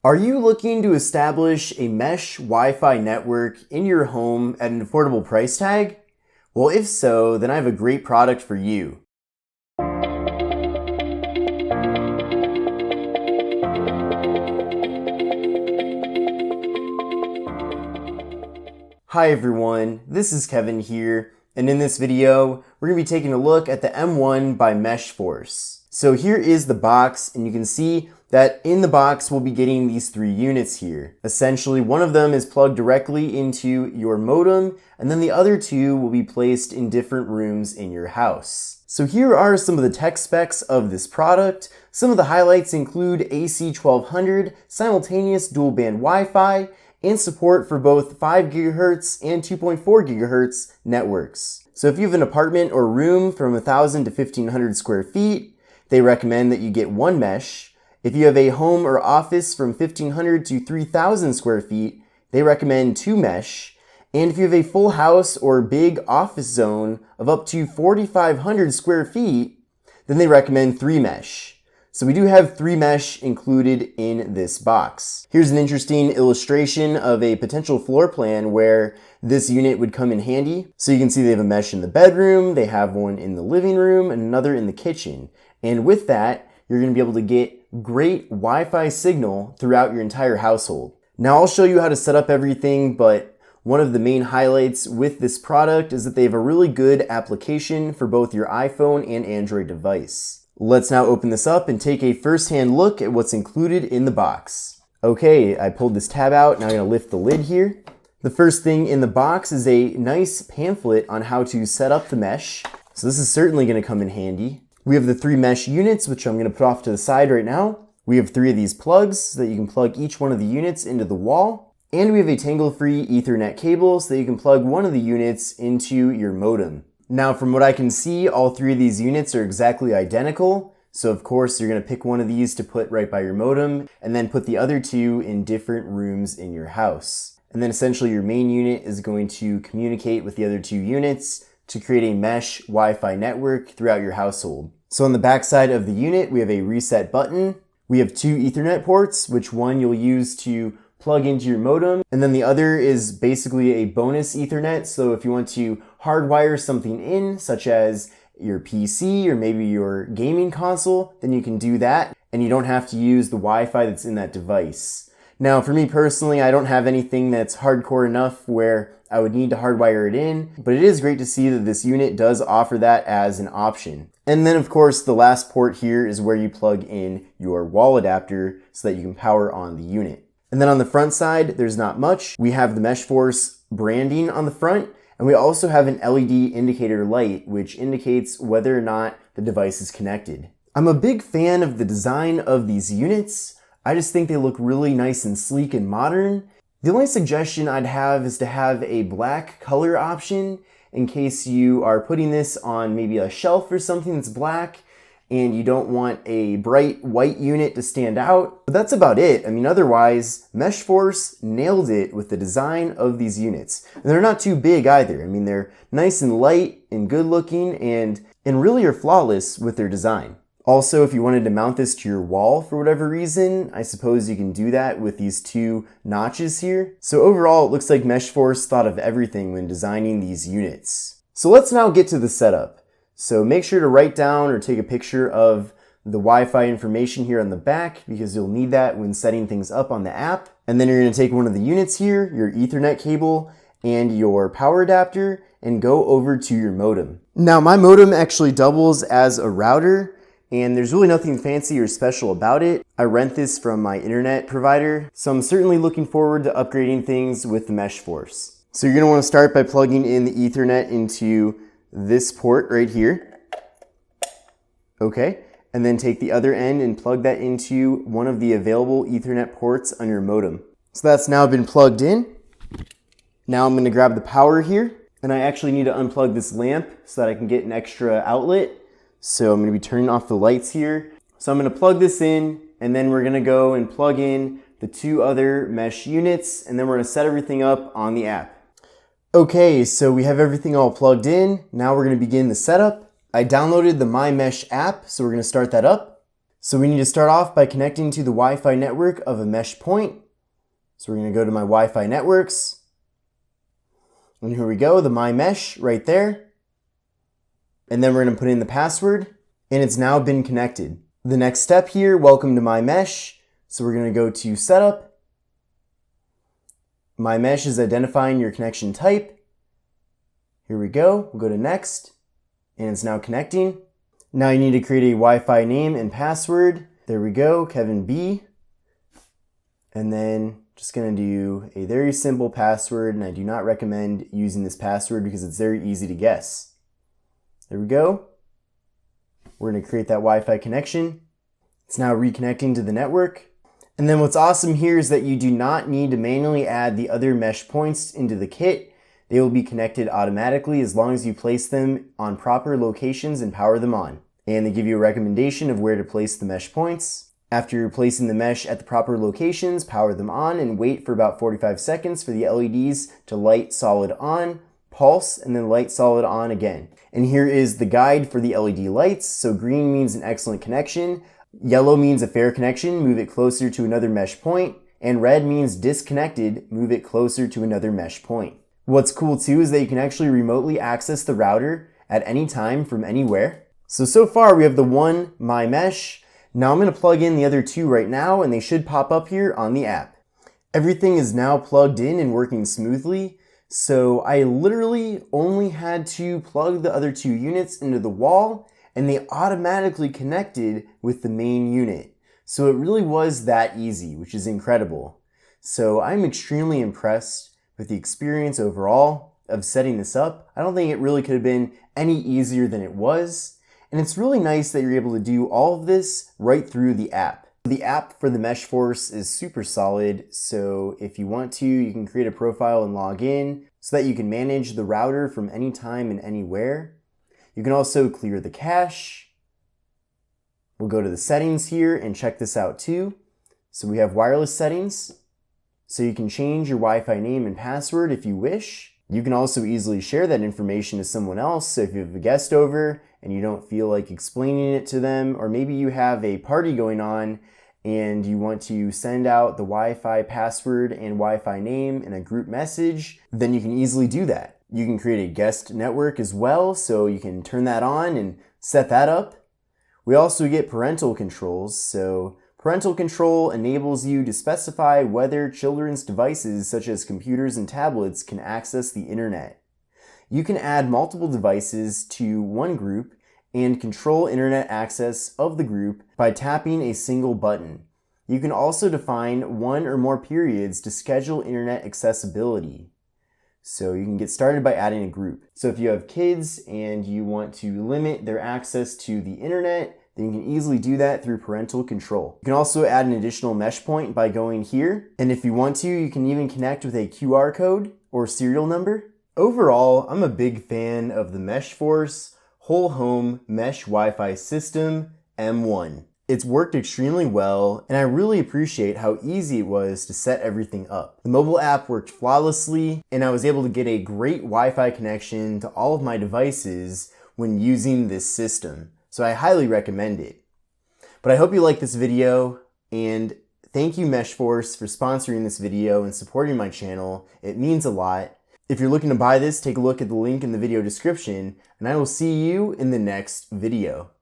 Are you looking to establish a mesh Wi-Fi network in your home at an affordable price tag? Well, if so, then I have a great product for you. Hi everyone, this is Kevin here, and in this video, we're going to be taking a look at the M1 by MeshForce. So here is the box, and you can see that in the box we'll be getting these three units here. Essentially, one of them is plugged directly into your modem, and then the other two will be placed in different rooms in your house. So here are some of the tech specs of this product. Some of the highlights include AC 1200, simultaneous dual band Wi-Fi, and support for both 5 GHz and 2.4 GHz networks. So if you have an apartment or room from 1,000 to 1,500 square feet, they recommend that you get one mesh. If you have a home or office from 1,500 to 3,000 square feet, they recommend two mesh. And if you have a full house or big office zone of up to 4,500 square feet, then they recommend three mesh. So we do have three mesh included in this box. Here's an interesting illustration of a potential floor plan where this unit would come in handy. So you can see they have a mesh in the bedroom, they have one in the living room, and another in the kitchen. And with that, you're going to be able to get great Wi-Fi signal throughout your entire household. Now I'll show you how to set up everything, but one of the main highlights with this product is that they have a really good application for both your iPhone and Android device. Let's now open this up and take a first-hand look at what's included in the box. Okay, I pulled this tab out, now I'm going to lift the lid here. The first thing in the box is a nice pamphlet on how to set up the mesh. So this is certainly going to come in handy. We have the three mesh units, which I'm going to put off to the side right now. We have three of these plugs so that you can plug each one of the units into the wall. And we have a tangle-free Ethernet cable so that you can plug one of the units into your modem. Now, from what I can see, all three of these units are exactly identical. So of course, you're going to pick one of these to put right by your modem and then put the other two in different rooms in your house. And then essentially your main unit is going to communicate with the other two units to create a mesh Wi-Fi network throughout your household. So on the back side of the unit, we have a reset button. We have two Ethernet ports, which one you'll use to plug into your modem, and then the other is basically a bonus Ethernet. So if you want to hardwire something in, such as your PC or maybe your gaming console, then you can do that, and you don't have to use the Wi-Fi that's in that device. Now, for me personally, I don't have anything that's hardcore enough where I would need to hardwire it in, but it is great to see that this unit does offer that as an option. And then of course, the last port here is where you plug in your wall adapter so that you can power on the unit. And then on the front side, there's not much. We have the MeshForce branding on the front, and we also have an LED indicator light, which indicates whether or not the device is connected. I'm a big fan of the design of these units. I just think they look really nice and sleek and modern. The only suggestion I'd have is to have a black color option in case you are putting this on maybe a shelf or something that's black and you don't want a bright white unit to stand out. But that's about it. I mean, otherwise, MeshForce nailed it with the design of these units. And they're not too big either. I mean, they're nice and light and good looking and really are flawless with their design. Also, if you wanted to mount this to your wall for whatever reason, I suppose you can do that with these two notches here. So overall, it looks like MeshForce thought of everything when designing these units. So let's now get to the setup. So make sure to write down or take a picture of the Wi-Fi information here on the back because you'll need that when setting things up on the app. And then you're going to take one of the units here, your Ethernet cable, and your power adapter, and go over to your modem. Now, my modem actually doubles as a router, and there's really nothing fancy or special about it. I rent this from my internet provider, so I'm certainly looking forward to upgrading things with the MeshForce. So you're going to want to start by plugging in the Ethernet into this port right here. Okay, and then take the other end and plug that into one of the available Ethernet ports on your modem. So that's now been plugged in. Now I'm going to grab the power here, and I actually need to unplug this lamp so that I can get an extra outlet. So I'm going to be turning off the lights here. So I'm going to plug this in, and then we're going to go and plug in the two other mesh units, and then we're going to set everything up on the app. Okay, so we have everything all plugged in. Now we're going to begin the setup. I downloaded the My Mesh app, so we're going to start that up. So we need to start off by connecting to the Wi-Fi network of a mesh point. So we're going to go to my Wi-Fi networks. And here we go, the My Mesh right there. And then we're going to put in the password, and it's now been connected. The next step here, welcome to My Mesh. So we're going to go to Setup. My Mesh is identifying your connection type. Here we go, we'll go to Next, and it's now connecting. Now you need to create a Wi-Fi name and password. There we go, Kevin B. And then just gonna do a very simple password, and I do not recommend using this password because it's very easy to guess. There we go. We're gonna create that Wi-Fi connection. It's now reconnecting to the network. And then what's awesome here is that you do not need to manually add the other mesh points into the kit. They will be connected automatically as long as you place them on proper locations and power them on. And they give you a recommendation of where to place the mesh points. After placing the mesh at the proper locations, power them on and wait for about 45 seconds for the LEDs to light solid on, pulse, and then light solid on again. And here is the guide for the LED lights. So green means an excellent connection, yellow means a fair connection, move it closer to another mesh point, and red means disconnected, move it closer to another mesh point. What's cool too is that you can actually remotely access the router at any time from anywhere. So far we have the one My Mesh. Now I'm going to plug in the other two right now, and they should pop up here on the app. Everything is now plugged in and working smoothly. So I literally only had to plug the other two units into the wall, and they automatically connected with the main unit. So it really was that easy, which is incredible. So I'm extremely impressed with the experience overall of setting this up. I don't think it really could have been any easier than it was. And it's really nice that you're able to do all of this right through the app. The app for the MeshForce is super solid, so if you want to, you can create a profile and log in so that you can manage the router from anytime and anywhere. You can also clear the cache. We'll go to the settings here and check this out too. So we have wireless settings. So you can change your Wi-Fi name and password if you wish. You can also easily share that information to someone else. So if you have a guest over and you don't feel like explaining it to them, or maybe you have a party going on and you want to send out the Wi-Fi password and Wi-Fi name in a group message, then you can easily do that. You can create a guest network as well, so you can turn that on and set that up. We also get parental controls, so parental control enables you to specify whether children's devices such as computers and tablets can access the internet. You can add multiple devices to one group and control internet access of the group by tapping a single button. You can also define one or more periods to schedule internet accessibility. So you can get started by adding a group. So if you have kids and you want to limit their access to the internet, then you can easily do that through parental control. You can also add an additional mesh point by going here. And if you want to, you can even connect with a QR code or serial number. Overall, I'm a big fan of the MeshForce Whole Home Mesh Wi-Fi System M1. It's worked extremely well, and I really appreciate how easy it was to set everything up. The mobile app worked flawlessly, and I was able to get a great Wi-Fi connection to all of my devices when using this system. So I highly recommend it. But I hope you like this video, and thank you MeshForce for sponsoring this video and supporting my channel. It means a lot. If you're looking to buy this, take a look at the link in the video description, and I will see you in the next video.